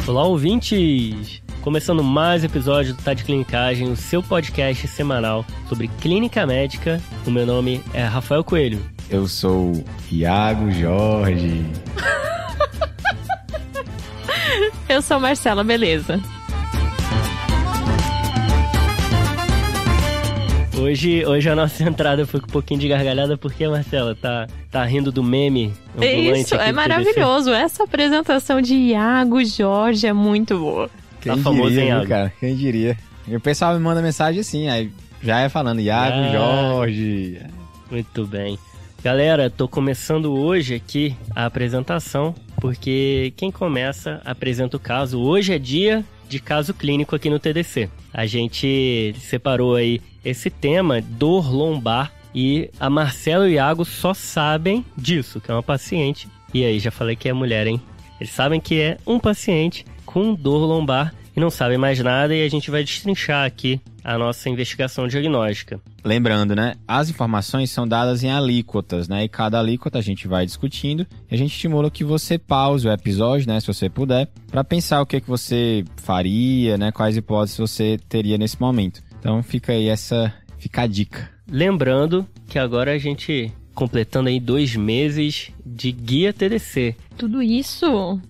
Olá, ouvintes! Começando mais episódio do Tá de Clinicagem, o seu podcast semanal sobre clínica médica. O meu nome é Rafael Coelho. Eu sou Iago Jorge. Eu sou Marcela, beleza? Hoje a nossa entrada foi com um pouquinho de gargalhada, porque, Marcela, tá rindo do meme ambulante. Isso, é maravilhoso. Essa apresentação de Iago Jorge é muito boa. Quem famoso, diria, hein, Iago? Cara? Quem diria? E o pessoal me manda mensagem assim, aí já é falando Iago Jorge. Muito bem. Galera, tô começando hoje aqui a apresentação, porque quem começa apresenta o caso. Hoje é dia de caso clínico aqui no TDC. A gente separou aí esse tema, dor lombar, e a Marcela e o Iago só sabem disso, que é uma paciente. E aí, já falei que é mulher, hein? Eles sabem que é um paciente com dor lombar e não sabem mais nada, e a gente vai destrinchar aqui a nossa investigação diagnóstica. Lembrando, né? As informações são dadas em alíquotas, né? E cada alíquota a gente vai discutindo. E a gente estimula que você pause o episódio, né? Se você puder, para pensar o que você faria, né? Quais hipóteses você teria nesse momento. Então fica aí fica a dica. Lembrando que agora a gente completando aí 2 meses de guia TDC. Tudo isso...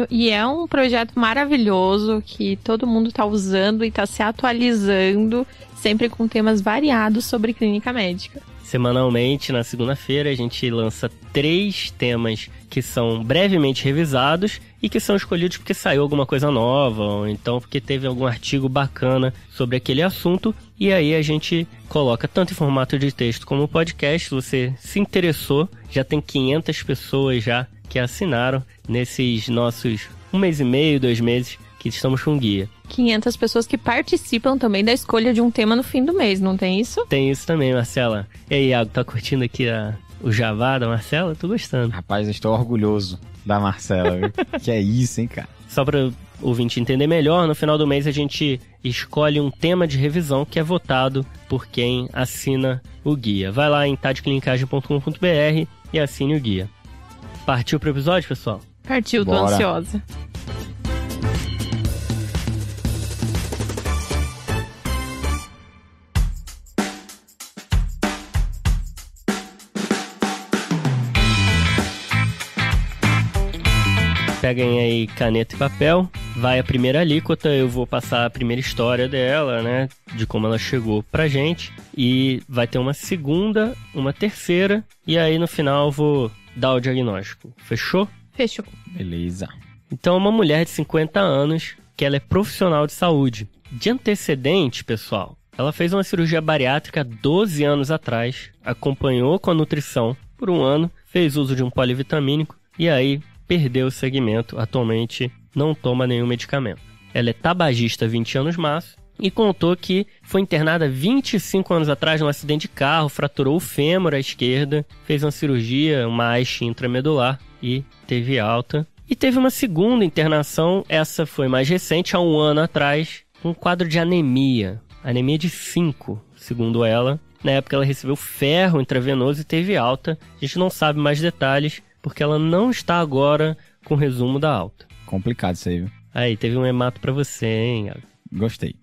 E é um projeto maravilhoso que todo mundo está usando e está se atualizando, sempre com temas variados sobre clínica médica. Semanalmente, na segunda-feira, a gente lança 3 temas que são brevemente revisados e que são escolhidos porque saiu alguma coisa nova, ou então porque teve algum artigo bacana sobre aquele assunto. E aí a gente coloca tanto em formato de texto como podcast. Se você se interessou, já tem 500 pessoas já que assinaram nesses nossos 1 mês e meio, 2 meses que estamos com guia. 500 pessoas que participam também da escolha de um tema no fim do mês, não tem isso? Tem isso também, Marcela. E aí, Iago, tá curtindo aqui o Javá da Marcela? Tô gostando. Rapaz, eu estou orgulhoso da Marcela, viu? Que é isso, hein, cara? Só para o ouvinte entender melhor, no final do mês a gente escolhe um tema de revisão que é votado por quem assina o guia. Vai lá em tadeclinicagem.com.br e assine o guia. Partiu pro episódio, pessoal? Partiu, tô Bora. ansiosa. Peguem aí caneta e papel, vai a primeira alíquota, eu vou passar a primeira história dela, né, de como ela chegou pra gente, e vai ter uma segunda, uma terceira, e aí no final eu vou dar o diagnóstico. Fechou? Fechou. Beleza. Então, uma mulher de 50 anos, que ela é profissional de saúde. De antecedente, pessoal, ela fez uma cirurgia bariátrica 12 anos atrás, acompanhou com a nutrição por 1 ano, fez uso de um polivitamínico, e aí perdeu o segmento, atualmente não toma nenhum medicamento. Ela é tabagista há 20 anos mais e contou que foi internada 25 anos atrás num acidente de carro, fraturou o fêmur à esquerda, fez uma cirurgia, uma haste intramedular e teve alta. E teve uma segunda internação, essa foi mais recente, há 1 ano atrás, um quadro de anemia de 5, segundo ela. Na época ela recebeu ferro intravenoso e teve alta. A gente não sabe mais detalhes, porque ela não está agora com resumo da alta. Complicado isso aí, viu? Aí, teve um hemato pra você, hein, Iago? Gostei.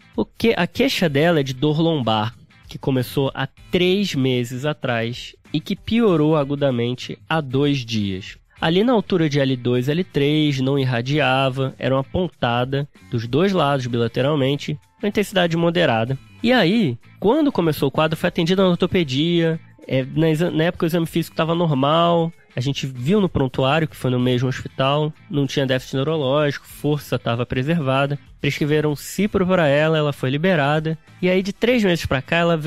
A queixa dela é de dor lombar, que começou há 3 meses atrás e que piorou agudamente há 2 dias. Ali na altura de L2 e L3, não irradiava, era uma pontada dos 2 lados bilateralmente, uma intensidade moderada. E aí, quando começou o quadro, foi atendida na ortopedia, na época o exame físico estava normal, a gente viu no prontuário que foi no mesmo hospital, não tinha déficit neurológico, força estava preservada, prescreveram Cipro para ela foi liberada, e aí de 3 meses para cá ela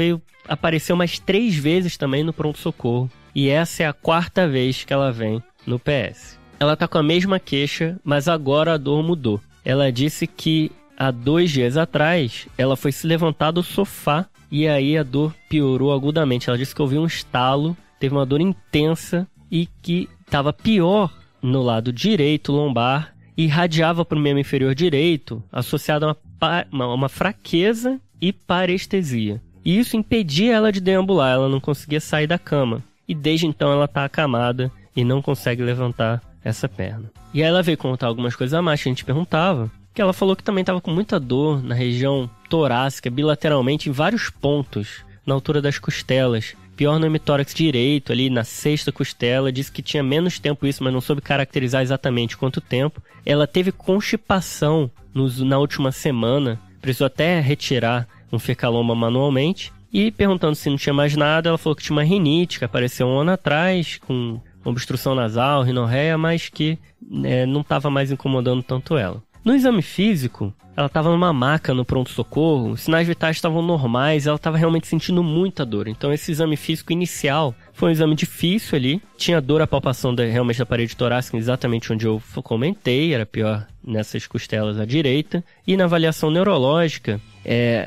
apareceu mais 3 vezes também no pronto-socorro, e essa é a 4ª vez que ela vem no PS. Ela tá com a mesma queixa, mas agora a dor mudou. Ela disse que há 2 dias atrás ela foi se levantar do sofá e aí a dor piorou agudamente. Ela disse que ouviu um estalo, teve uma dor intensa e que estava pior no lado direito lombar e irradiava para o membro inferior direito, associado a uma fraqueza e parestesia. E isso impedia ela de deambular, ela não conseguia sair da cama. E desde então ela está acamada e não consegue levantar essa perna. E aí ela veio contar algumas coisas a mais que a gente perguntava. que ela falou que também estava com muita dor na região torácica, bilateralmente, em vários pontos, na altura das costelas. Pior no hemitórax direito, ali na sexta costela. Disse que tinha menos tempo isso, mas não soube caracterizar exatamente quanto tempo. Ela teve constipação na última semana, precisou até retirar um fecaloma manualmente. E perguntando se não tinha mais nada, ela falou que tinha uma rinite, que apareceu um ano atrás, com obstrução nasal, rinorreia, mas que não estava mais incomodando tanto ela. No exame físico, ela estava numa maca no pronto-socorro, os sinais vitais estavam normais, ela estava realmente sentindo muita dor. Então esse exame físico inicial foi um exame difícil ali, tinha dor à palpação realmente da parede torácica, exatamente onde eu comentei, era pior nessas costelas à direita. E na avaliação neurológica,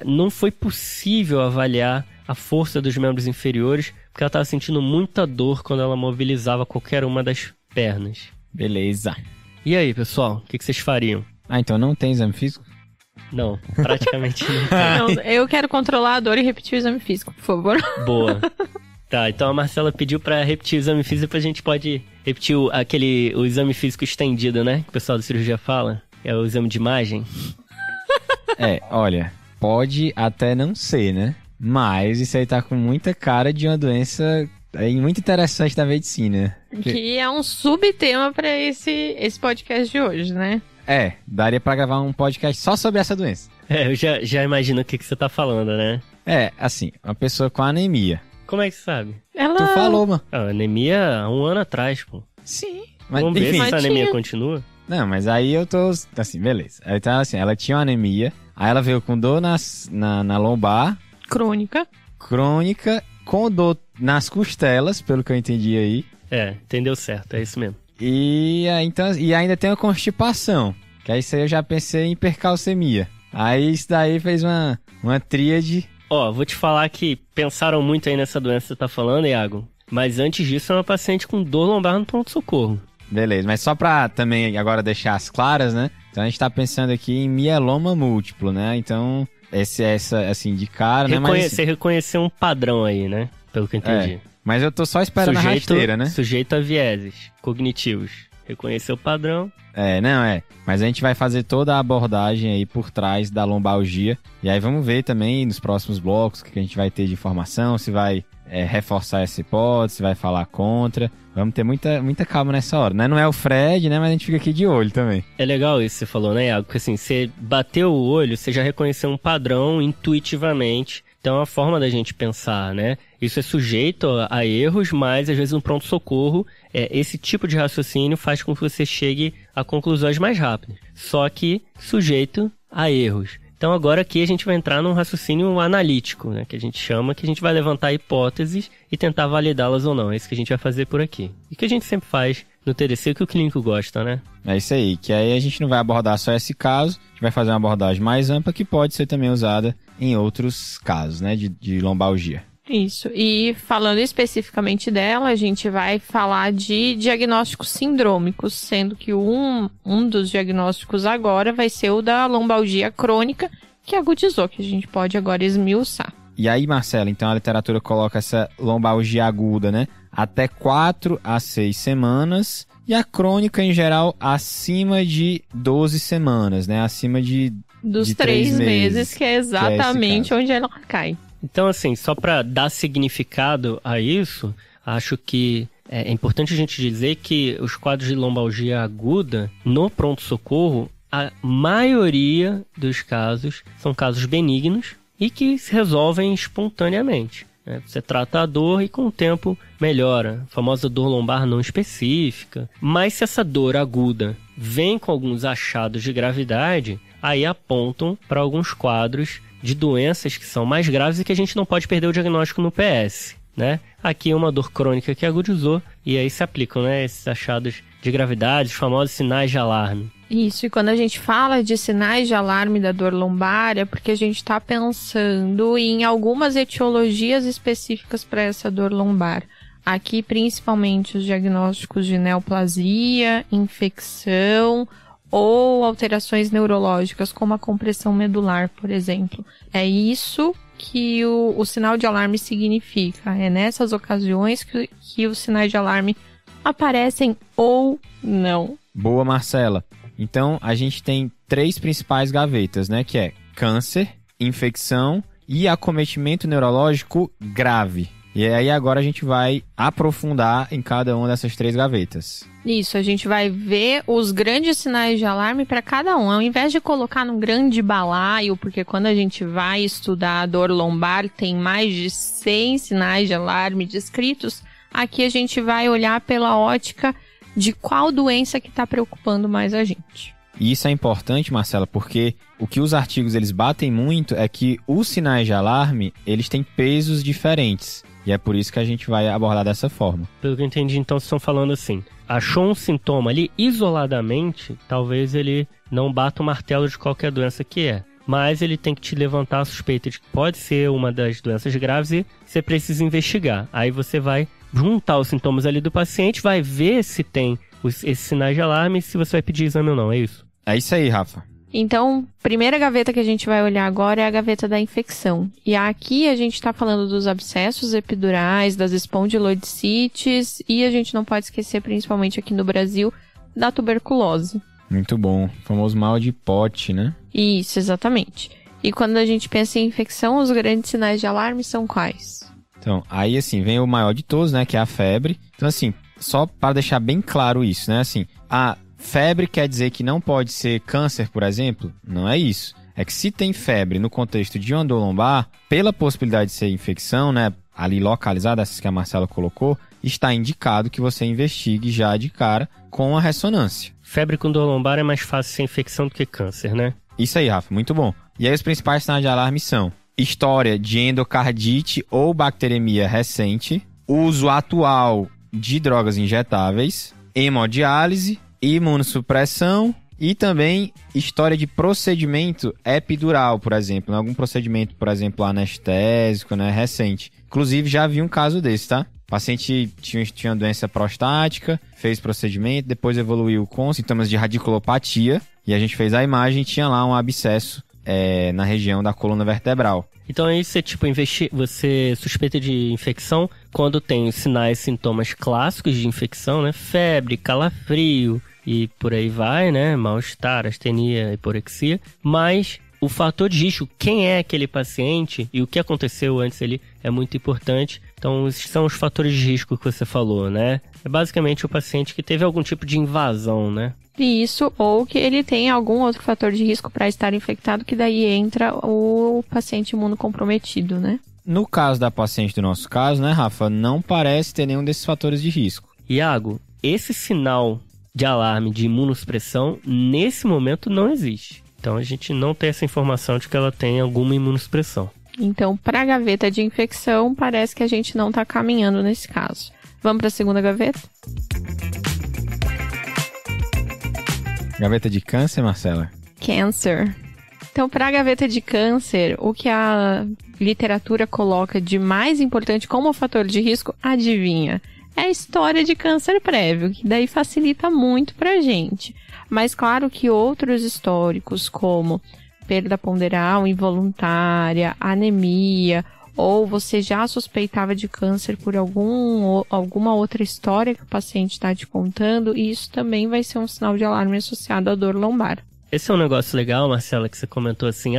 não foi possível avaliar a força dos membros inferiores, porque ela estava sentindo muita dor quando ela mobilizava qualquer uma das pernas. Beleza. E aí, pessoal, o que vocês fariam? Então não tem exame físico? Não, praticamente não tem. Não, eu quero controlar a dor e repetir o exame físico, por favor. Boa. Tá, então a Marcela pediu pra repetir o exame físico, depois a gente pode repetir o exame físico estendido, né? Que o pessoal da cirurgia fala. É o exame de imagem. Olha, pode até não ser, né? Mas isso aí tá com muita cara de uma doença muito interessante da medicina. Que é um subtema pra esse podcast de hoje, né? Daria pra gravar um podcast só sobre essa doença. Eu já imagino o que você tá falando, né? Assim, uma pessoa com anemia. Como é que você sabe? Tu falou, mano. Anemia há um ano atrás, pô. Sim. Vamos ver se essa anemia continua. Não, mas aí eu tô... Assim, beleza. Então, assim, ela tinha uma anemia, aí ela veio com dor na lombar. Crônica, com dor nas costelas, pelo que eu entendi aí. Entendeu certo, é isso mesmo. E ainda tem uma constipação, que aí isso aí eu já pensei em hipercalcemia. Aí isso daí fez uma tríade. Vou te falar que pensaram muito aí nessa doença que você tá falando, Iago. Mas antes disso é uma paciente com dor lombar no pronto-socorro. Beleza, mas só pra também agora deixar as claras, né? Então a gente tá pensando aqui em mieloma múltiplo, né? Então, essa assim, de cara, né? Mas você reconheceu um padrão aí, né? Pelo que eu entendi. Mas eu tô só esperando a rasteira, né? Sujeito a vieses cognitivos. Reconheceu o padrão. Mas a gente vai fazer toda a abordagem aí por trás da lombalgia. E aí vamos ver também nos próximos blocos o que a gente vai ter de informação, se vai reforçar essa hipótese, se vai falar contra. Vamos ter muita calma nessa hora, né? Não é o Fred, né? Mas a gente fica aqui de olho também. É legal isso que você falou, né, Iago? Porque assim, você bateu o olho, você já reconheceu um padrão intuitivamente. Então é a forma da gente pensar, né? Isso é sujeito a erros, mas às vezes no pronto-socorro, esse tipo de raciocínio faz com que você chegue a conclusões mais rápidas. Só que sujeito a erros. Então agora aqui a gente vai entrar num raciocínio analítico, né? Que a gente chama, que a gente vai levantar hipóteses e tentar validá-las ou não. É isso que a gente vai fazer por aqui. E que a gente sempre faz no TDC, que o clínico gosta, né? É isso aí, que aí a gente não vai abordar só esse caso, a gente vai fazer uma abordagem mais ampla que pode ser também usada em outros casos, né, de lombalgia. Isso, e falando especificamente dela, a gente vai falar de diagnósticos sindrômicos, sendo que um dos diagnósticos agora vai ser o da lombalgia crônica, que agudizou, que a gente pode agora esmiuçar. E aí, Marcela, então a literatura coloca essa lombalgia aguda, né, até 4 a 6 semanas, e a crônica, em geral, acima de 12 semanas, né, acima dos 3 meses, que é exatamente onde ela cai. Então, assim, só para dar significado a isso, acho que é importante a gente dizer que os quadros de lombalgia aguda no pronto-socorro, a maioria dos casos são casos benignos e que se resolvem espontaneamente. Você trata a dor e com o tempo melhora, a famosa dor lombar não específica. Mas se essa dor aguda vem com alguns achados de gravidade, aí apontam para alguns quadros de doenças que são mais graves e que a gente não pode perder o diagnóstico no PS, né? Aqui é uma dor crônica que agudizou e aí se aplicam, né, esses achados de gravidade, os famosos sinais de alarme. Isso, e quando a gente fala de sinais de alarme da dor lombar, é porque a gente está pensando em algumas etiologias específicas para essa dor lombar. Aqui, principalmente, os diagnósticos de neoplasia, infecção ou alterações neurológicas, como a compressão medular, por exemplo. É isso que o sinal de alarme significa. É nessas ocasiões que os sinais de alarme aparecem ou não. Boa, Marcela. Então, a gente tem 3 principais gavetas, né? Que é câncer, infecção e acometimento neurológico grave. E aí agora a gente vai aprofundar em cada uma dessas 3 gavetas. Isso, a gente vai ver os grandes sinais de alarme para cada um. Ao invés de colocar num grande balaio, porque quando a gente vai estudar a dor lombar, tem mais de 100 sinais de alarme descritos, aqui a gente vai olhar pela ótica de qual doença que está preocupando mais a gente. E isso é importante, Marcela, porque o que os artigos eles batem muito é que os sinais de alarme, eles têm pesos diferentes. E é por isso que a gente vai abordar dessa forma. Pelo que eu entendi, então, vocês estão falando assim, achou um sintoma ali, isoladamente, talvez ele não bata o martelo de qualquer doença que é. Mas ele tem que te levantar a suspeita de que pode ser uma das doenças graves e você precisa investigar. Aí você vai juntar os sintomas ali do paciente, vai ver se tem esses sinais de alarme e se você vai pedir exame ou não, é isso? É isso aí, Rafa. Então, primeira gaveta que a gente vai olhar agora é a gaveta da infecção. E aqui a gente está falando dos abscessos epidurais, das espondilodicites e a gente não pode esquecer, principalmente aqui no Brasil, da tuberculose. Muito bom. O famoso mal de pote, né? Isso, exatamente. E quando a gente pensa em infecção, os grandes sinais de alarme são quais? Então, aí assim, vem o maior de todos, né, que é a febre. Então, assim, só para deixar bem claro isso, né, assim, a febre quer dizer que não pode ser câncer, por exemplo? Não é isso. É que se tem febre no contexto de uma dor lombar, pela possibilidade de ser infecção, né, ali localizada, essas que a Marcela colocou, está indicado que você investigue já de cara com a ressonância. Febre com dor lombar é mais fácil ser infecção do que câncer, né? Isso aí, Rafa, muito bom. E aí os principais sinais de alarme são história de endocardite ou bacteremia recente, uso atual de drogas injetáveis, hemodiálise, imunossupressão e também história de procedimento epidural, por exemplo. Algum procedimento, por exemplo, anestésico, né, recente. Inclusive, já vi um caso desse, tá? O paciente tinha doença prostática, fez procedimento, depois evoluiu com sintomas de radiculopatia e a gente fez a imagem e tinha lá um abscesso na região da coluna vertebral. Então aí você, você suspeita de infecção quando tem os sinais e sintomas clássicos de infecção, né? Febre, calafrio e por aí vai, né? Mal-estar, astenia, hiporexia. Mas o fator de risco, quem é aquele paciente e o que aconteceu antes ali é muito importante. Então, esses são os fatores de risco que você falou, né? É basicamente o paciente que teve algum tipo de invasão, né? Isso, ou que ele tem algum outro fator de risco para estar infectado, que daí entra o paciente imunocomprometido, né? No caso da paciente do nosso caso, né, Rafa, não parece ter nenhum desses fatores de risco. Iago, esse sinal de alarme de imunossupressão, nesse momento, não existe. Então, a gente não tem essa informação de que ela tem alguma imunossupressão. Então, para a gaveta de infecção, parece que a gente não está caminhando nesse caso. Vamos para a segunda gaveta? Gaveta de câncer, Marcela? Câncer. Então, para a gaveta de câncer, o que a literatura coloca de mais importante como fator de risco, adivinha? É a história de câncer prévio, que daí facilita muito para a gente. Mas claro que outros históricos, como perda ponderal involuntária, anemia, ou você já suspeitava de câncer por alguma outra história que o paciente está te contando, e isso também vai ser um sinal de alarme associado à dor lombar. Esse é um negócio legal, Marcela, que você comentou assim,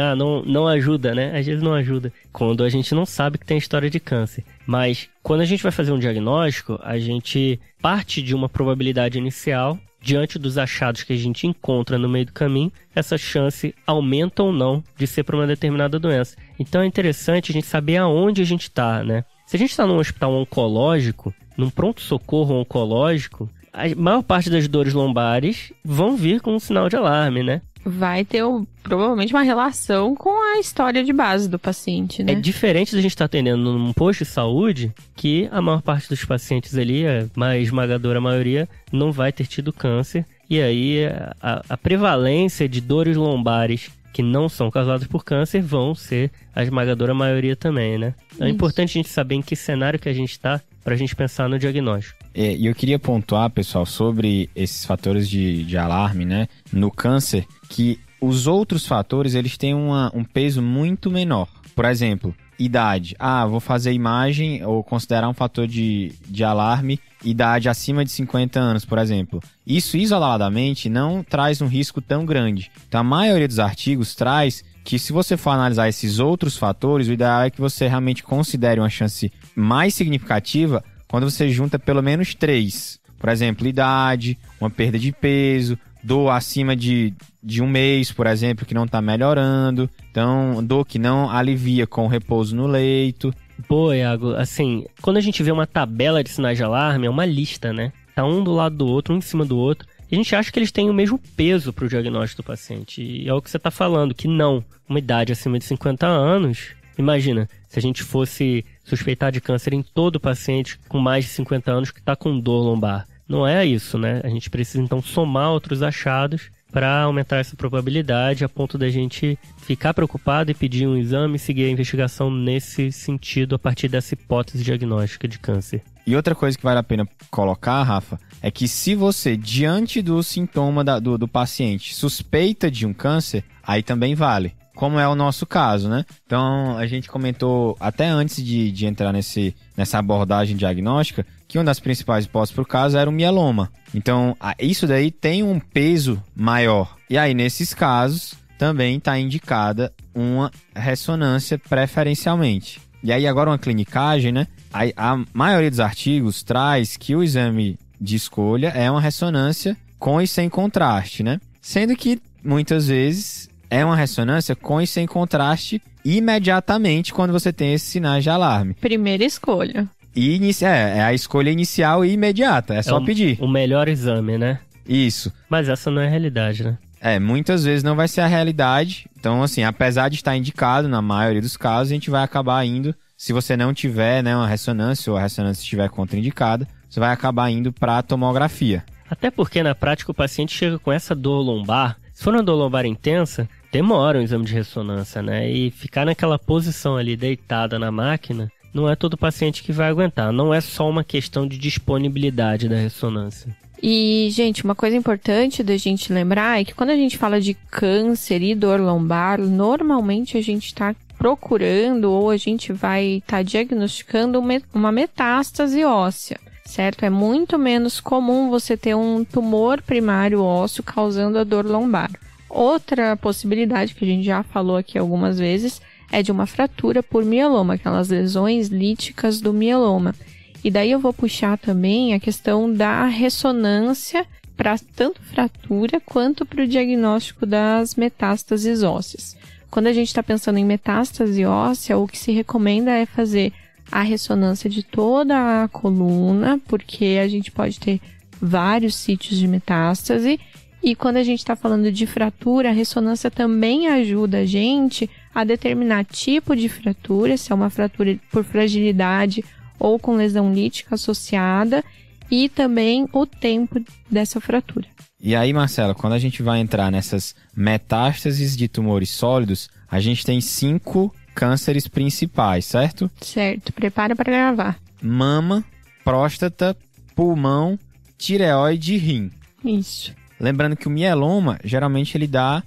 não ajuda, né? Às vezes não ajuda, quando a gente não sabe que tem história de câncer. Mas quando a gente vai fazer um diagnóstico, a gente parte de uma probabilidade inicial, diante dos achados que a gente encontra no meio do caminho, essa chance aumenta ou não de ser para uma determinada doença. Então é interessante a gente saber aonde a gente está, né? Se a gente está num hospital oncológico, num pronto-socorro oncológico, a maior parte das dores lombares vão vir com um sinal de alarme, né? Vai ter provavelmente uma relação com a história de base do paciente, né? É diferente da gente estar atendendo num posto de saúde, que a maior parte dos pacientes ali, a esmagadora maioria, não vai ter tido câncer. E aí a prevalência de dores lombares que não são causadas por câncer vão ser a esmagadora maioria também, né? É importante a gente saber em que cenário que a gente está para a gente pensar no diagnóstico. E eu queria pontuar, pessoal, sobre esses fatores de alarme, né, no câncer, que os outros fatores, eles têm um peso muito menor. Por exemplo, idade. Vou fazer imagem ou considerar um fator de alarme idade acima de 50 anos, por exemplo. Isso isoladamente não traz um risco tão grande. Então, a maioria dos artigos traz que, se você for analisar esses outros fatores, o ideal é que você realmente considere uma chance mais significativa quando você junta pelo menos 3. Por exemplo, idade, uma perda de peso, dor acima de um mês, por exemplo, que não está melhorando. Então, dor que não alivia com o repouso no leito. Pô, Iago, assim, quando a gente vê uma tabela de sinais de alarme, é uma lista, né? Tá um do lado do outro, um em cima do outro. E a gente acha que eles têm o mesmo peso para o diagnóstico do paciente. E é o que você está falando, que não. Uma idade acima de 50 anos, imagina, se a gente fosse suspeitar de câncer em todo paciente com mais de 50 anos que está com dor lombar. Não é isso, né? A gente precisa, então, somar outros achados para aumentar essa probabilidade a ponto da gente ficar preocupado e pedir um exame e seguir a investigação nesse sentido a partir dessa hipótese diagnóstica de câncer. E outra coisa que vale a pena colocar, Rafa, é que se você, diante do sintoma do paciente, suspeita de um câncer, aí também vale. Como é o nosso caso, né? Então, a gente comentou até antes de entrar nessa abordagem diagnóstica que uma das principais hipóteses para o caso era o mieloma. Então, isso daí tem um peso maior. E aí, nesses casos, também está indicada uma ressonância preferencialmente. E aí, agora uma clinicagem, né? A maioria dos artigos traz que o exame de escolha é uma ressonância com e sem contraste, né? Sendo que, muitas vezes, é uma ressonância com e sem contraste imediatamente quando você tem esses sinais de alarme. Primeira escolha. E é a escolha inicial e imediata, é só pedir. O melhor exame, né? Isso. Mas essa não é a realidade, né? Muitas vezes não vai ser a realidade. Então, assim, apesar de estar indicado, na maioria dos casos, a gente vai acabar indo, se você não tiver, né, uma ressonância ou a ressonância estiver contraindicada, você vai acabar indo para a tomografia. Até porque, na prática, o paciente chega com essa dor lombar. Se for uma dor lombar intensa, demora um exame de ressonância, né? E ficar naquela posição ali, deitada na máquina, não é todo paciente que vai aguentar. Não é só uma questão de disponibilidade da ressonância. E, gente, uma coisa importante da gente lembrar é que quando a gente fala de câncer e dor lombar, normalmente a gente está procurando ou a gente vai estar diagnosticando uma metástase óssea, certo? É muito menos comum você ter um tumor primário ósseo causando a dor lombar. Outra possibilidade que a gente já falou aqui algumas vezes é de uma fratura por mieloma, aquelas lesões líticas do mieloma. E daí eu vou puxar também a questão da ressonância para tanto fratura quanto para o diagnóstico das metástases ósseas. Quando a gente está pensando em metástase óssea, o que se recomenda é fazer a ressonância de toda a coluna, porque a gente pode ter vários sítios de metástase. E quando a gente está falando de fratura, a ressonância também ajuda a gente a determinar tipo de fratura, se é uma fratura por fragilidade ou com lesão lítica associada, e também o tempo dessa fratura. E aí, Marcela, quando a gente vai entrar nessas metástases de tumores sólidos, a gente tem 5 cânceres principais, certo? Certo, prepara para gravar. Mama, próstata, pulmão, tireoide e rim. Isso. Lembrando que o mieloma, geralmente ele dá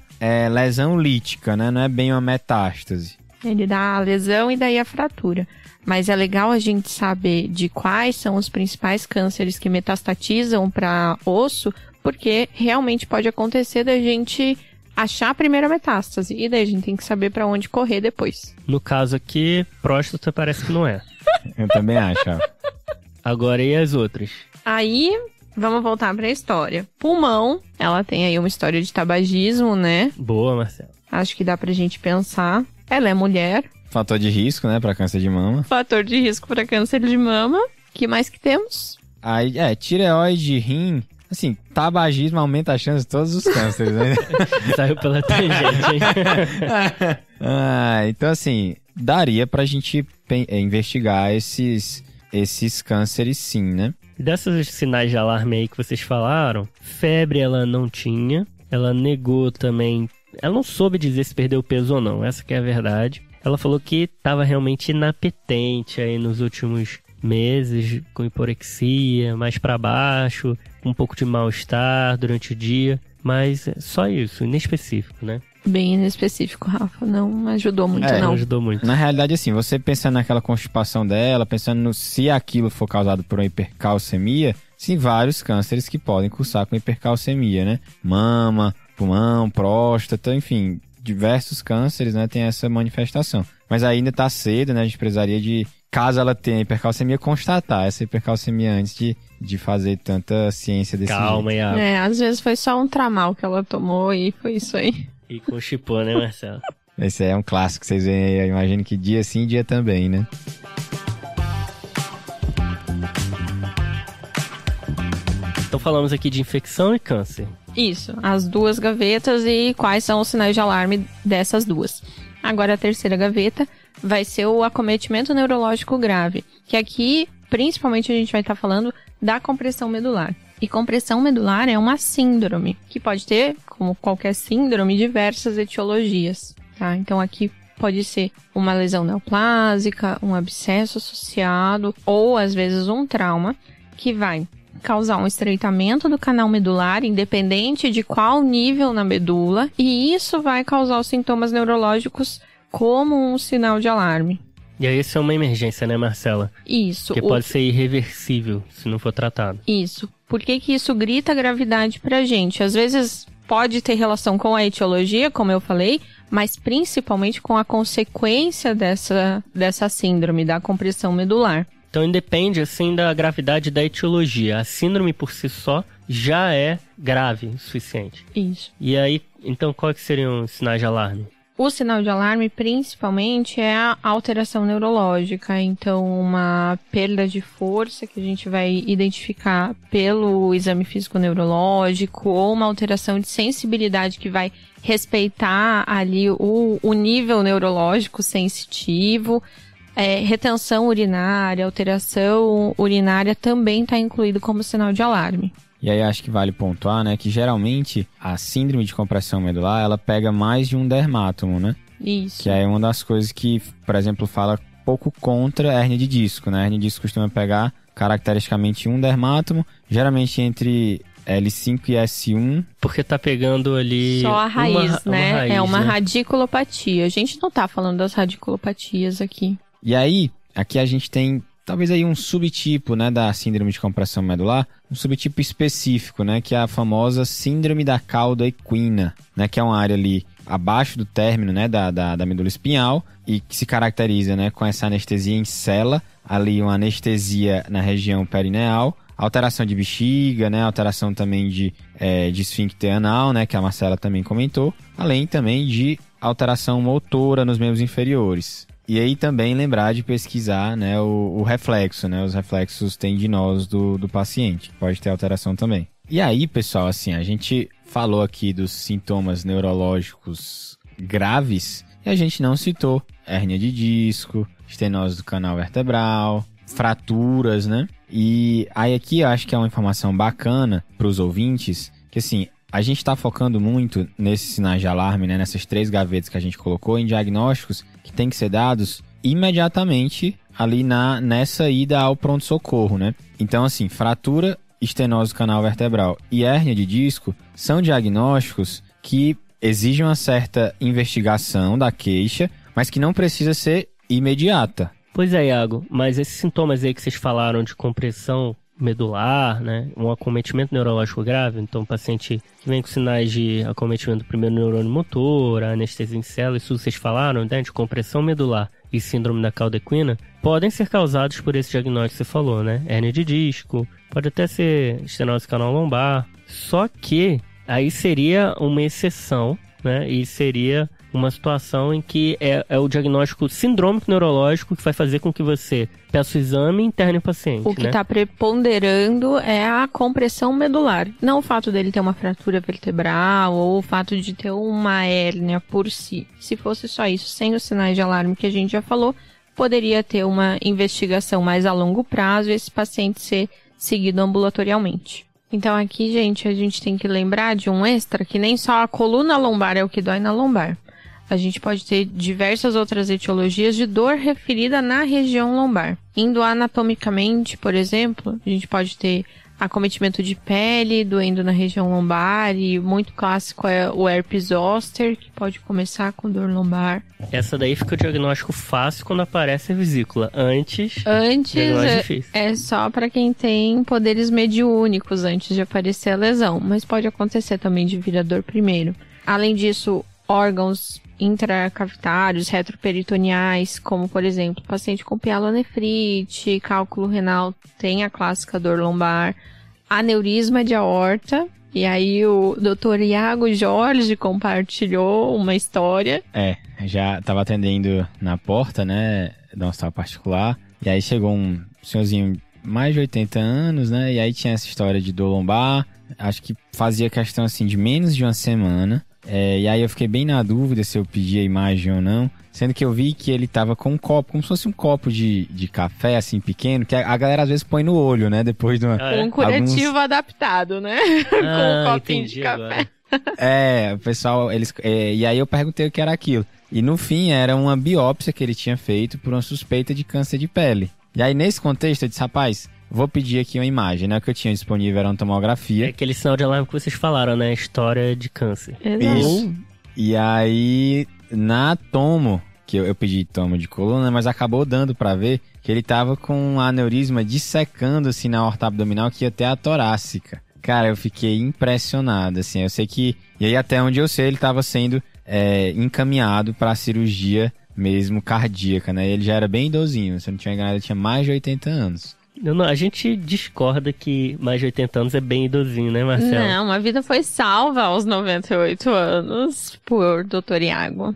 lesão lítica, né? Não é bem uma metástase. Ele dá a lesão e daí a fratura. Mas é legal a gente saber de quais são os principais cânceres que metastatizam para osso, porque realmente pode acontecer da gente achar a primeira metástase. E daí a gente tem que saber para onde correr depois. No caso aqui, próstata parece que não é. Eu também acho. Agora, e as outras? Aí, vamos voltar para a história. Pulmão, ela tem aí uma história de tabagismo, né? Boa, Marcelo. Acho que dá pra gente pensar. Ela é mulher. Fator de risco, né, para câncer de mama. Fator de risco para câncer de mama. Que mais que temos? Aí, tireoide, rim. Assim, tabagismo aumenta a chance de todos os cânceres, né? Saiu pela tangente, hein? Então, assim, daria pra gente investigar esses cânceres sim, né? Dessas sinais de alarme aí que vocês falaram, febre ela não tinha. Ela negou também. Ela não soube dizer se perdeu peso ou não, essa que é a verdade. Ela falou que estava realmente inapetente aí nos últimos meses, com hiporexia, mais para baixo, um pouco de mal-estar durante o dia, mas só isso, inespecífico, né? Bem inespecífico, Rafa. Não ajudou muito, Não não. ajudou muito. Na realidade, assim, você pensando naquela constipação dela, pensando no se aquilo for causado por uma hipercalcemia, sim, vários cânceres que podem cursar com hipercalcemia, né? Mama, pulmão, próstata, enfim, diversos cânceres, né, tem essa manifestação. Mas ainda tá cedo, né, a gente precisaria de, caso ela tenha hipercalcemia, constatar essa hipercalcemia antes de fazer tanta ciência desse Calma, jeito. Iago. Às vezes foi só um tramal que ela tomou e foi isso aí. E constipou, né, Marcelo? Esse é um clássico, vocês veem aí, eu imagino que dia sim, dia também, né? Então falamos aqui de infecção e câncer. Isso, as duas gavetas e quais são os sinais de alarme dessas duas. Agora a terceira gaveta vai ser o acometimento neurológico grave, que aqui principalmente a gente vai estar falando da compressão medular. E compressão medular é uma síndrome, que pode ter, como qualquer síndrome, diversas etiologias, tá? Então aqui pode ser uma lesão neoplásica, um abscesso associado, ou às vezes um trauma, que vai causar um estreitamento do canal medular, independente de qual nível na medula, e isso vai causar os sintomas neurológicos como um sinal de alarme. E aí isso é uma emergência, né, Marcela? Isso. Que pode ser irreversível se não for tratado. Isso. Por que isso grita gravidade pra gente? Às vezes pode ter relação com a etiologia, como eu falei, mas principalmente com a consequência dessa síndrome, da compressão medular. Então independe, assim, da gravidade da etiologia. A síndrome por si só já é grave o suficiente. Isso. E aí, então, quais que seriam os sinais de alarme? O sinal de alarme, principalmente, é a alteração neurológica. Então, uma perda de força que a gente vai identificar pelo exame físico neurológico, ou uma alteração de sensibilidade que vai respeitar ali o nível neurológico sensitivo. Retenção urinária, alteração urinária também está incluído como sinal de alarme. E aí acho que vale pontuar, né, que geralmente a síndrome de compressão medular, ela pega mais de um dermátomo, né? Isso. Que é uma das coisas que, por exemplo, fala pouco contra a hérnia de disco, né? A hérnia de disco costuma pegar caracteristicamente um dermátomo, geralmente entre L5 e S1. Porque tá pegando ali... Só a raiz, né? Uma raiz, é uma né? radiculopatia. A gente não tá falando das radiculopatias aqui. E aí, aqui a gente tem talvez aí um subtipo, né, da síndrome de compressão medular, um subtipo específico, né, que é a famosa síndrome da cauda equina, né, que é uma área ali abaixo do término, né, da medula espinhal e que se caracteriza, né, com essa anestesia em cela, ali uma anestesia na região perineal, alteração de bexiga, né, alteração também de esfíncter anal, né, que a Marcela também comentou, além também de alteração motora nos membros inferiores. E aí também lembrar de pesquisar, né, o reflexo, né, os reflexos tendinosos do paciente, que pode ter alteração também. E aí, pessoal, assim, a gente falou aqui dos sintomas neurológicos graves e a gente não citou hérnia de disco, estenose do canal vertebral, fraturas, né? E aí aqui eu acho que é uma informação bacana para os ouvintes, que assim, a gente está focando muito nesses sinais de alarme, né, nessas 3 gavetas que a gente colocou, em diagnósticos que tem que ser dados imediatamente ali nessa ida ao pronto-socorro, né? Então, assim, fratura, estenose do canal vertebral e hérnia de disco são diagnósticos que exigem uma certa investigação da queixa, mas que não precisa ser imediata. Pois é, Iago, mas esses sintomas aí que vocês falaram de compressão medular, né, um acometimento neurológico grave, então o paciente que vem com sinais de acometimento do primeiro neurônio motor, anestesia em célula, isso vocês falaram, né, de compressão medular e síndrome da cauda equina, podem ser causados por esse diagnóstico que você falou, né, hérnia de disco, pode até ser estenose do canal lombar, só que aí seria uma exceção, né, e seria uma situação em que é o diagnóstico sindrômico neurológico que vai fazer com que você peça o exame e interne o paciente. O que está preponderando é a compressão medular. Não o fato dele ter uma fratura vertebral ou o fato de ter uma hérnia por si. Se fosse só isso, sem os sinais de alarme que a gente já falou, poderia ter uma investigação mais a longo prazo e esse paciente ser seguido ambulatorialmente. Então aqui, gente, a gente tem que lembrar de um extra que nem só a coluna lombar é o que dói na lombar. A gente pode ter diversas outras etiologias de dor referida na região lombar. Indo anatomicamente, por exemplo, a gente pode ter acometimento de pele, doendo na região lombar, e muito clássico é o herpes zoster, que pode começar com dor lombar. Essa daí fica o diagnóstico fácil quando aparece a vesícula. Antes é só para quem tem poderes mediúnicos antes de aparecer a lesão, mas pode acontecer também de vir a dor primeiro. Além disso, órgãos intracavitários, retroperitoneais, como por exemplo, paciente com pielonefrite, cálculo renal, tem a clássica dor lombar, aneurisma de aorta, e aí o Dr. Iago Jorge compartilhou uma história. Já tava atendendo na porta, né, da um hospital particular, e aí chegou um senhorzinho mais de 80 anos, né, e aí tinha essa história de dor lombar, acho que fazia questão assim de menos de uma semana. E aí eu fiquei bem na dúvida se eu pedi a imagem ou não, sendo que eu vi que ele tava com um copo, como se fosse um copo de café, assim, pequeno, que a galera às vezes põe no olho, né, depois de uma... Um curativo adaptado, né? Com um copinho de café. O pessoal, e aí eu perguntei o que era aquilo. E no fim era uma biópsia que ele tinha feito por uma suspeita de câncer de pele. E aí nesse contexto eu disse, rapaz, vou pedir aqui uma imagem, né? O que eu tinha disponível era uma tomografia. É aquele sinal de alarme que vocês falaram, né? História de câncer. Isso. E aí, na tomo, que eu pedi tomo de coluna, mas acabou dando pra ver que ele tava com um aneurisma dissecando, assim, na aorta abdominal, que ia até a torácica. Cara, eu fiquei impressionado, assim. Eu sei que... E aí, até onde eu sei, ele tava sendo encaminhado pra cirurgia mesmo cardíaca, né? Ele já era bem idosinho. Se eu não tinha enganado, ele tinha mais de 80 anos. Não, a gente discorda que mais de 80 anos é bem idosinho, né, Marcelo? Não, a vida foi salva aos 98 anos por Dr. Iago.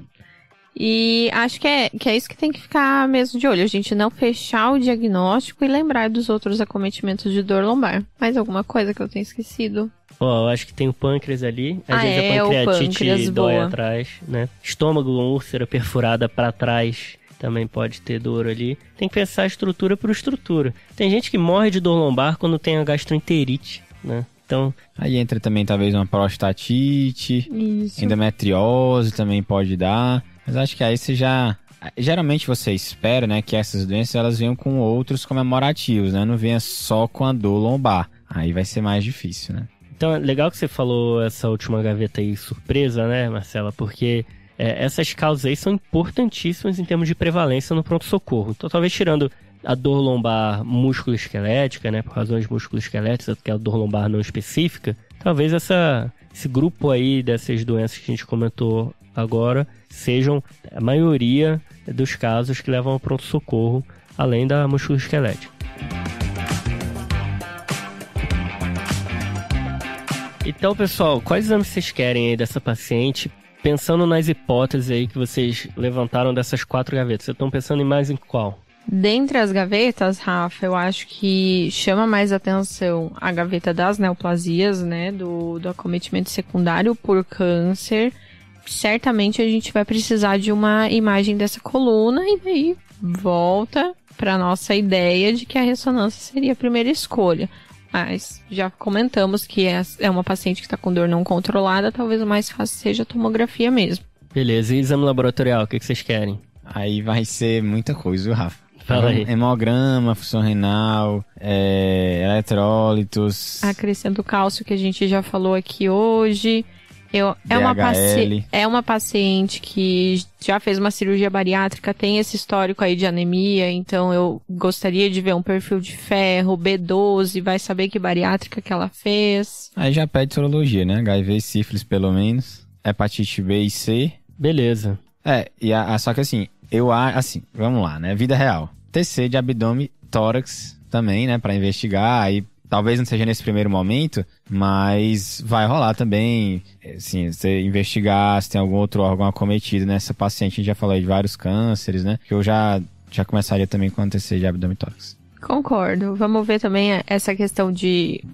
E acho que é isso que tem que ficar mesmo de olho. A gente não fechar o diagnóstico e lembrar dos outros acometimentos de dor lombar. Mais alguma coisa que eu tenho esquecido? Eu acho que tem o pâncreas ali. Às vezes a pancreatite dói atrás, né? Estômago, úlcera perfurada pra trás. Também pode ter dor ali. Tem que pensar estrutura por estrutura. Tem gente que morre de dor lombar quando tem a gastroenterite, né? Então... Aí entra também talvez uma prostatite. Isso. Endometriose também pode dar. Mas acho que aí você já... Geralmente você espera, né, que essas doenças elas venham com outros comemorativos, né? Não venha só com a dor lombar. Aí vai ser mais difícil, né? Então é legal que você falou essa última gaveta aí surpresa, né, Marcela? Porque... essas causas aí são importantíssimas em termos de prevalência no pronto-socorro. Então, talvez tirando a dor lombar músculo-esquelética, né, por razões músculo-esqueléticas, que é a dor lombar não específica, talvez esse grupo aí dessas doenças que a gente comentou agora sejam a maioria dos casos que levam ao pronto-socorro, além da músculo-esquelética. Então, pessoal, quais exames vocês querem aí dessa paciente? Pensando nas hipóteses aí que vocês levantaram dessas 4 gavetas, vocês estão pensando em mais em qual? Dentre as gavetas, Rafa, eu acho que chama mais atenção a gaveta das neoplasias, né, do acometimento secundário por câncer. Certamente a gente vai precisar de uma imagem dessa coluna e daí volta para nossa ideia de que a ressonância seria a primeira escolha. Mas já comentamos que é uma paciente que está com dor não controlada, talvez o mais fácil seja a tomografia mesmo. Beleza, e exame laboratorial, o que vocês querem? Aí vai ser muita coisa, viu, Rafa? Fala aí. Hemograma, função renal, eletrólitos... Acrescento cálcio, que a gente já falou aqui hoje... É uma paciente que já fez uma cirurgia bariátrica, tem esse histórico aí de anemia, então eu gostaria de ver um perfil de ferro, B12, vai saber que bariátrica que ela fez. Aí já pede sorologia, né? HIV e sífilis pelo menos, hepatite B e C. Beleza. Só que assim, vamos lá, né? Vida real. TC de abdômen, tórax também, né? Pra investigar, aí... Talvez não seja nesse primeiro momento, mas vai rolar também, assim, você investigar se tem algum outro órgão acometido nessa paciente. A gente já falou aí de vários cânceres, né? Que eu já começaria também com TC de abdômen tórax. Concordo. Vamos ver também essa questão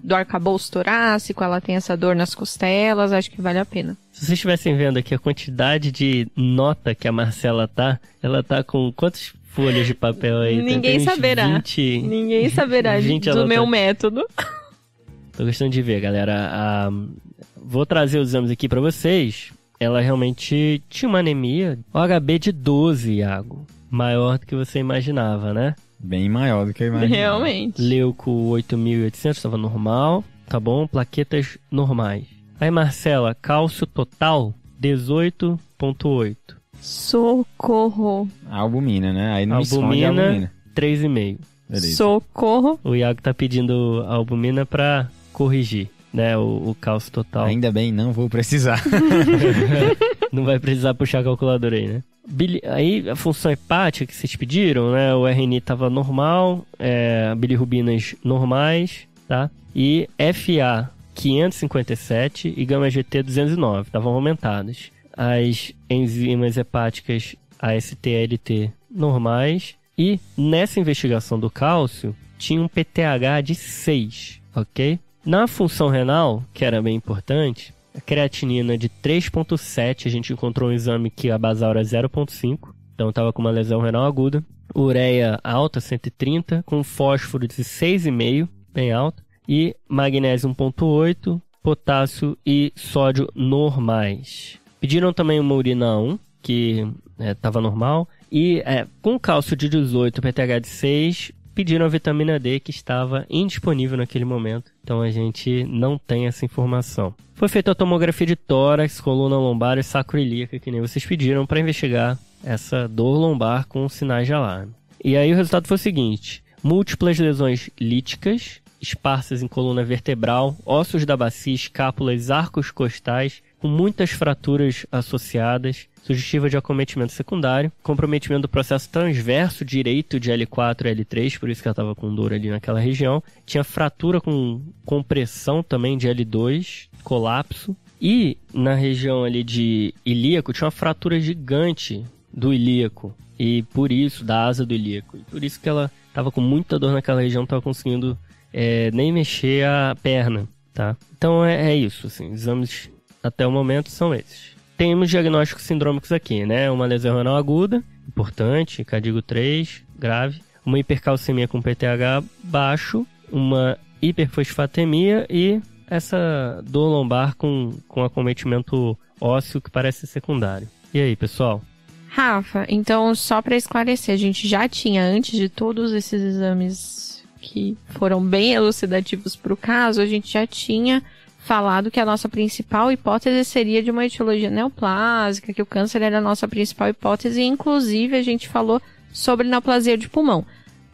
do arcabouço torácico, ela tem essa dor nas costelas, acho que vale a pena. Se vocês estivessem vendo aqui a quantidade de nota que a Marcela ela tá com quantos folhas de papel aí? Ninguém saberá. 20... Ninguém saberá do meu método. Tô gostando de ver, galera. Vou trazer os exames aqui pra vocês. Ela realmente tinha uma anemia. O HB de 12, Iago. Maior do que você imaginava, né? Bem maior do que eu imaginava. Realmente. Leuco 8.800, estava normal. Tá bom, plaquetas normais. Aí, Marcela, cálcio total 18,8. Socorro. A albumina, né? Aí não esconde a albumina. 3,5. Beleza. Socorro. O Iago tá pedindo a albumina pra corrigir, né, o cálcio total. Ainda bem, não vou precisar. Não vai precisar puxar a calculadora aí, né? Aí a função hepática que vocês pediram, né? O RNI tava normal, bilirrubinas normais, tá? E FA 557 e gama-GT 209, estavam aumentadas. As enzimas hepáticas AST e ALT normais. E nessa investigação do cálcio, tinha um PTH de 6, ok? Na função renal, que era bem importante, a creatinina de 3,7, a gente encontrou um exame que a basal era 0,5, então estava com uma lesão renal aguda. Ureia alta, 130, com fósforo de 6,5, bem alta. E magnésio 1,8, potássio e sódio normais. Pediram também uma urina 1, que estava normal. E com cálcio de 18, PTH de 6, pediram a vitamina D, que estava indisponível naquele momento. Então a gente não tem essa informação. Foi feita a tomografia de tórax, coluna lombar e sacroiliaca, que nem vocês pediram, para investigar essa dor lombar com sinais de alarme. E aí o resultado foi o seguinte: múltiplas lesões líticas, esparsas em coluna vertebral, ossos da bacia, escápulas, arcos costais, com muitas fraturas associadas, sugestiva de acometimento secundário, comprometimento do processo transverso direito de L4 e L3, por isso que ela estava com dor ali naquela região. Tinha fratura com compressão também de L2, colapso. E na região ali de ilíaco, tinha uma fratura gigante do ilíaco, e por isso, da asa do ilíaco. E por isso que ela estava com muita dor naquela região, não estava conseguindo nem mexer a perna, tá? Então é isso, assim, exames até o momento são esses. Temos diagnósticos sindrômicos aqui, né? Uma lesão renal aguda, importante, CADIGO 3, grave. Uma hipercalcemia com PTH baixo, uma hiperfosfatemia e essa dor lombar com acometimento ósseo que parece secundário. E aí, pessoal? Rafa, então só para esclarecer, a gente já tinha, antes de todos esses exames que foram bem elucidativos para o caso, a gente já tinha falado que a nossa principal hipótese seria de uma etiologia neoplásica, que o câncer era a nossa principal hipótese, e inclusive a gente falou sobre neoplasia de pulmão.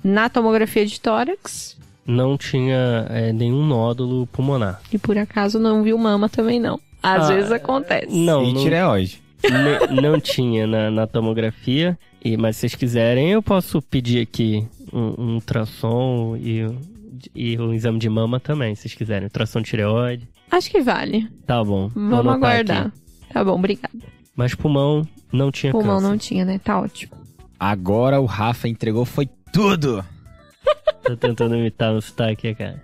Na tomografia de tórax, não tinha nenhum nódulo pulmonar. E por acaso não viu mama também não. Às vezes acontece. Não, e tireoide? Não tinha na tomografia, mas se vocês quiserem eu posso pedir aqui um ultrassom e um exame de mama também, se vocês quiserem. Ultrassom de tireoide. Acho que vale. Tá bom. Vamos aguardar. Aqui. Tá bom, obrigada. Mas pulmão não tinha câncer. Pulmão não tinha, né? Tá ótimo. Agora o Rafa entregou, foi tudo! Tô tentando imitar o sotaque, cara.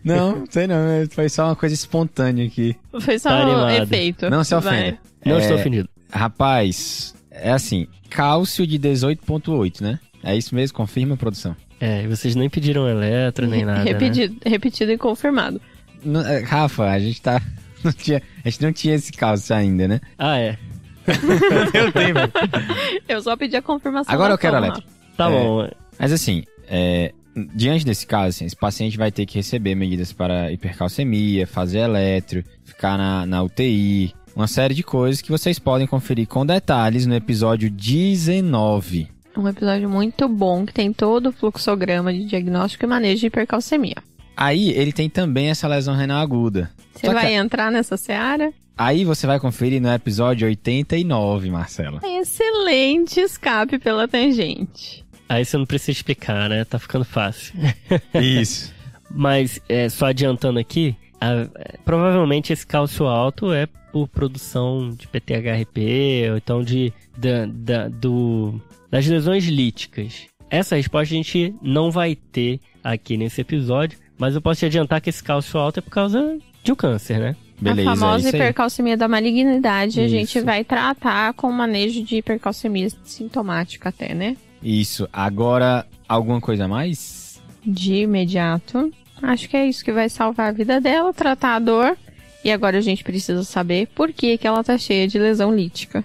Não, sei não. Foi só uma coisa espontânea aqui. Foi só um efeito. Não se ofenda. Não estou ofendido. Rapaz, é assim, cálcio de 18,8, né? É isso mesmo? Confirma, produção? E vocês nem pediram eletro, nem nada, Repetido e confirmado. Rafa, a gente não tinha esse cálcio ainda, né? Ah, é? Não deu tempo. Eu só pedi a confirmação. Agora eu quero eletro. Tá bom. Mas assim, diante desse caso, assim, esse paciente vai ter que receber medidas para hipercalcemia, fazer eletro, ficar na UTI, uma série de coisas que vocês podem conferir com detalhes no episódio 19. Um episódio muito bom, que tem todo o fluxograma de diagnóstico e manejo de hipercalcemia. Aí, ele tem também essa lesão renal aguda. Você vai entrar nessa seara? Aí você vai conferir no episódio 89, Marcela. Excelente escape pela tangente. Aí você não precisa explicar, né? Tá ficando fácil. Isso. Mas, só adiantando aqui, provavelmente esse cálcio alto é por produção de PTHRP, ou então das lesões líticas. Essa resposta a gente não vai ter aqui nesse episódio, mas eu posso te adiantar que esse cálcio alto é por causa de um câncer, né? Beleza, a famosa isso hipercalcemia da malignidade, a Isso. gente vai tratar com manejo de hipercalcemia sintomática até, né? Isso. Agora, alguma coisa a mais? De imediato, acho que é isso que vai salvar a vida dela, tratar a dor. E agora a gente precisa saber por que ela tá cheia de lesão lítica.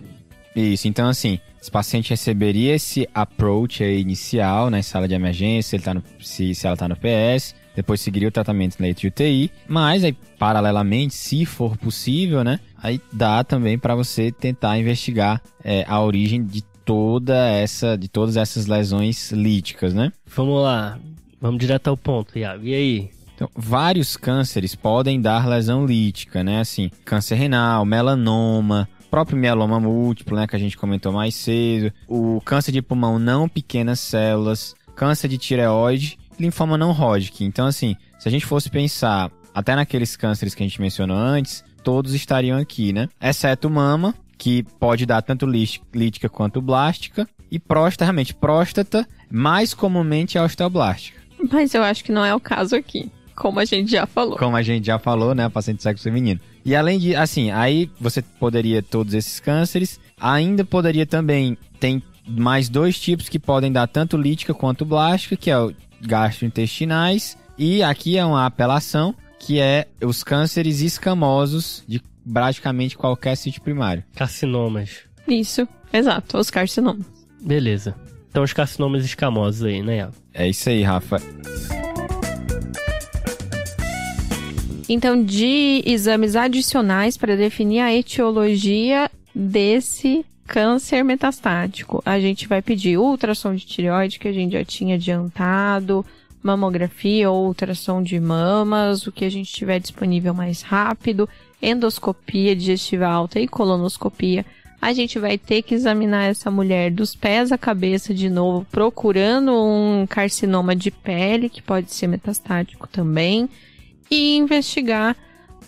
Isso, então assim, Esse paciente receberia esse approach aí inicial na sala de emergência, se ela está no PS, depois seguiria o tratamento no leito de UTI, mas aí, paralelamente, se for possível, né, aí dá também para você tentar investigar a origem de todas essas lesões líticas, né? Vamos lá, vamos direto ao ponto, Iago. E aí? Então, vários cânceres podem dar lesão lítica, né? Assim, câncer renal, melanoma, próprio mieloma múltiplo, né, que a gente comentou mais cedo, o câncer de pulmão não pequenas células, câncer de tireoide, linfoma não Hodgkin. Então, assim, se a gente fosse pensar até naqueles cânceres que a gente mencionou antes, todos estariam aqui, né? Exceto mama, que pode dar tanto lítica quanto blástica, e próstata, realmente, próstata, mais comumente é osteoblástica. Mas eu acho que não é o caso aqui, como a gente já falou. Como a gente já falou, né, paciente de sexo feminino. E além de, assim, aí você poderia todos esses cânceres, ainda poderia também, tem mais 2 tipos que podem dar tanto lítica quanto blástica, que é o gastrointestinais, e aqui é uma apelação, que é os cânceres escamosos de praticamente qualquer sítio primário. Carcinomas. Isso, exato, os carcinomas. Beleza. Então os carcinomas escamosos aí, né, Iago? É isso aí, Rafa. Então, de exames adicionais para definir a etiologia desse câncer metastático, a gente vai pedir ultrassom de tireoide, que a gente já tinha adiantado, mamografia ou ultrassom de mamas, o que a gente tiver disponível mais rápido, endoscopia digestiva alta e colonoscopia. A gente vai ter que examinar essa mulher dos pés à cabeça de novo, procurando um carcinoma de pele, que pode ser metastático também, e investigar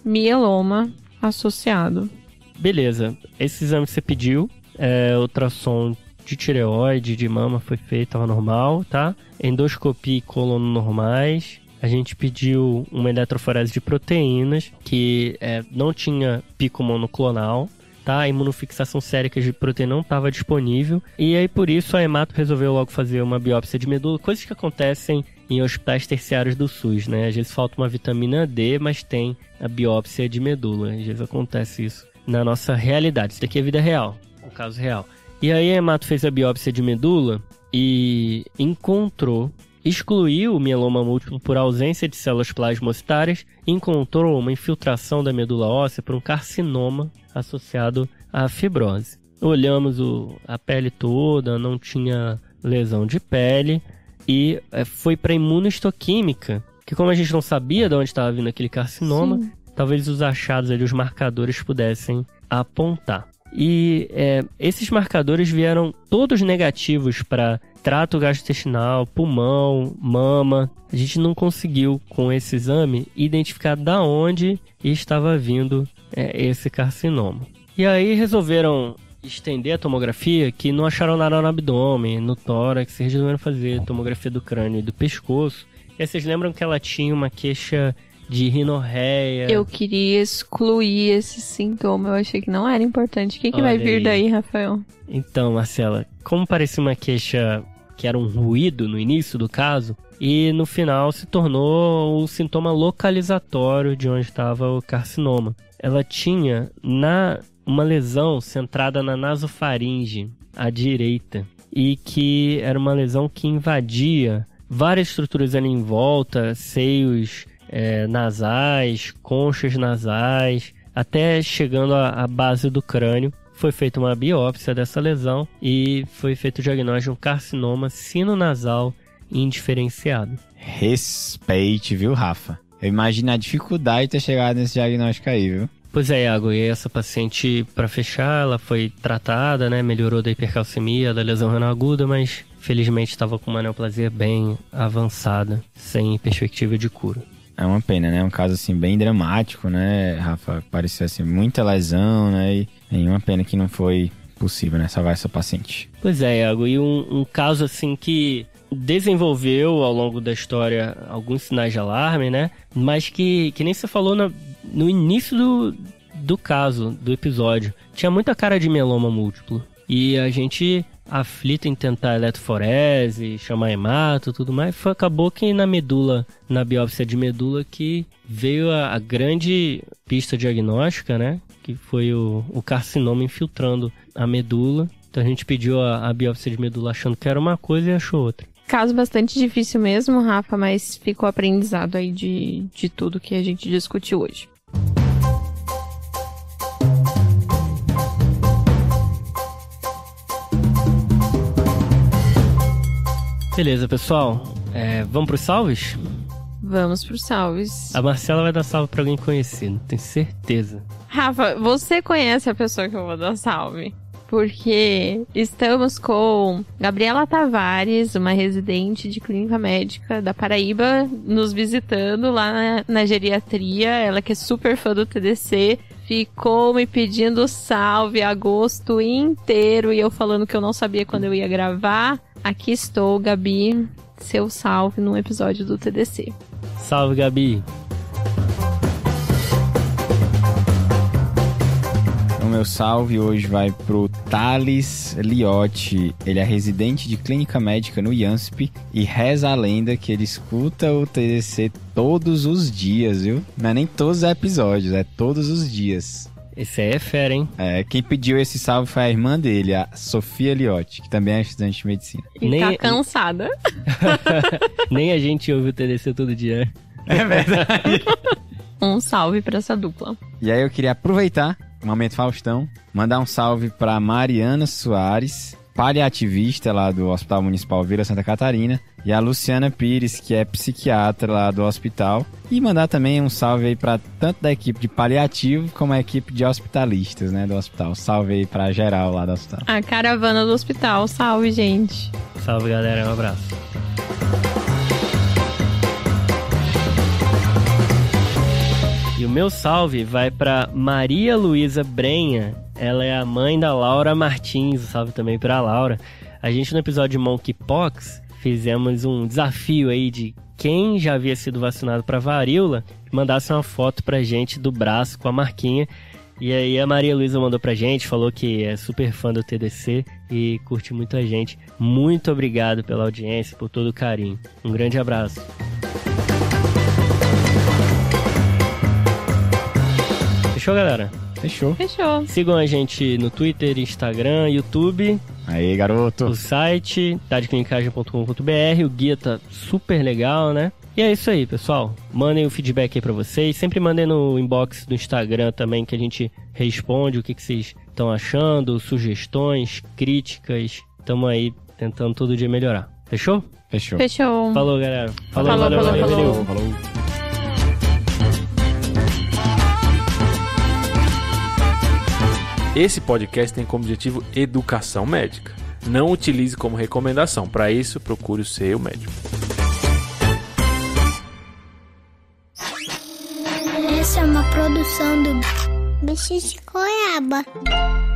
mieloma associado. Beleza, esse exame que você pediu, ultrassom de tireoide, de mama foi feito, estava normal, tá? Endoscopia e colono normais. A gente pediu uma eletroforese de proteínas, que não tinha pico monoclonal, tá? A imunofixação sérica de proteína não estava disponível. E aí, por isso, a Hemato resolveu logo fazer uma biópsia de medula, coisas que acontecem em hospitais terciários do SUS, né? Às vezes falta uma vitamina D, mas tem a biópsia de medula. Às vezes acontece isso na nossa realidade. Isso daqui é vida real, um caso real. E aí a Hemato fez a biópsia de medula e excluiu o mieloma múltiplo por ausência de células plasmocitárias e encontrou uma infiltração da medula óssea por um carcinoma associado à fibrose. Olhamos a pele toda, não tinha lesão de pele e foi para imunohistoquímica, que como a gente não sabia de onde estava vindo aquele carcinoma, sim, talvez os achados ali, os marcadores pudessem apontar. E esses marcadores vieram todos negativos para trato gastrointestinal, pulmão, mama. A gente não conseguiu, com esse exame, identificar da onde estava vindo esse carcinoma. E aí resolveram estender a tomografia, que não acharam nada no abdômen, no tórax, resolveram fazer tomografia do crânio e do pescoço. E aí vocês lembram que ela tinha uma queixa de rinorreia? Eu queria excluir esse sintoma, eu achei que não era importante. O que vai vir daí, Rafael? Então, Marcela, como parecia uma queixa que era um ruído no início do caso, e no final se tornou o sintoma localizatório de onde estava o carcinoma. Ela tinha uma lesão centrada na nasofaringe, à direita, e que era uma lesão que invadia várias estruturas ali em volta, seios nasais, conchas nasais, até chegando à base do crânio. Foi feita uma biópsia dessa lesão e foi feito o diagnóstico de um carcinoma sinonasal indiferenciado. Respeite, viu, Rafa? Eu imagino a dificuldade de ter chegado nesse diagnóstico aí, viu? Pois é, Iago, e essa paciente, para fechar, ela foi tratada, né? Melhorou da hipercalcemia, da lesão renal aguda, mas felizmente estava com uma neoplasia bem avançada, sem perspectiva de cura. É uma pena, né? Um caso, assim, bem dramático, né, Rafa? Parecia, assim, muita lesão, né? E uma pena que não foi possível, né? Salvar essa paciente. Pois é, Iago. E um caso, assim, que desenvolveu ao longo da história alguns sinais de alarme, né? Mas que nem você falou no início do caso, do episódio. Tinha muita cara de mieloma múltiplo. E a gente, aflito em tentar eletroforese, chamar hemato e tudo mais, acabou que na medula, na biópsia de medula, que veio a grande pista diagnóstica, né? Que foi o carcinoma infiltrando a medula Então a gente pediu a biópsia de medula achando que era uma coisa e achou outra. Caso bastante difícil mesmo, Rafa, mas ficou aprendizado aí de tudo que a gente discutiu hoje. Beleza, pessoal. Vamos pros salves? Vamos pros salves. A Marcela vai dar salve pra alguém conhecido, tenho certeza. Rafa, você conhece a pessoa que eu vou dar salve? Porque estamos com Gabriela Tavares, uma residente de clínica médica da Paraíba, nos visitando lá na geriatria. Ela que é super fã do TDC, ficou me pedindo salve agosto inteiro e eu falando que eu não sabia quando eu ia gravar. Aqui estou, Gabi, seu salve num episódio do TDC. Salve, Gabi. O meu salve hoje vai pro Thales Liotti. Ele é residente de clínica médica no IANSP e reza a lenda que ele escuta o TDC todos os dias, viu? Não é nem todos os episódios, é todos os dias. Esse aí é fera, hein? Quem pediu esse salve foi a irmã dele, a Sofia Liotti, que também é estudante de medicina. E tá cansada. Nem a gente ouve o TDC todo dia. É verdade. Um salve pra essa dupla. E aí eu queria aproveitar o Momento Faustão, mandar um salve pra Mariana Soares, paliativista lá do Hospital Municipal Vila Santa Catarina, e a Luciana Pires, que é psiquiatra lá do hospital, e mandar também um salve aí pra tanto da equipe de paliativo como a equipe de hospitalistas, né, do hospital. Salve aí pra geral lá do hospital. A caravana do hospital, salve, gente. Salve, galera, um abraço. E o meu salve vai pra Maria Luísa Brenha. Ela é a mãe da Laura Martins. Salve também pra Laura. A gente no episódio de Monkeypox fizemos um desafio aí de quem já havia sido vacinado pra varíola mandasse uma foto pra gente do braço com a marquinha. E aí a Maria Luísa mandou pra gente, falou que é super fã do TDC e curte muito a gente. Muito obrigado pela audiência, por todo o carinho. Um grande abraço. Fechou, galera? Fechou. Sigam a gente no Twitter, Instagram, YouTube. Aí, garoto. O site, tadeclinicagem.com.br. O guia tá super legal, né? E é isso aí, pessoal. Mandem o feedback aí pra vocês. Sempre mandem no inbox do Instagram também, que a gente responde o que vocês estão achando, sugestões, críticas. Tamo aí tentando todo dia melhorar. Fechou? Fechou. Falou, galera. Falou. Falou. Esse podcast tem como objetivo educação médica. Não utilize como recomendação. Para isso, procure o seu médico. Essa é uma produção do Bicho de Goiaba.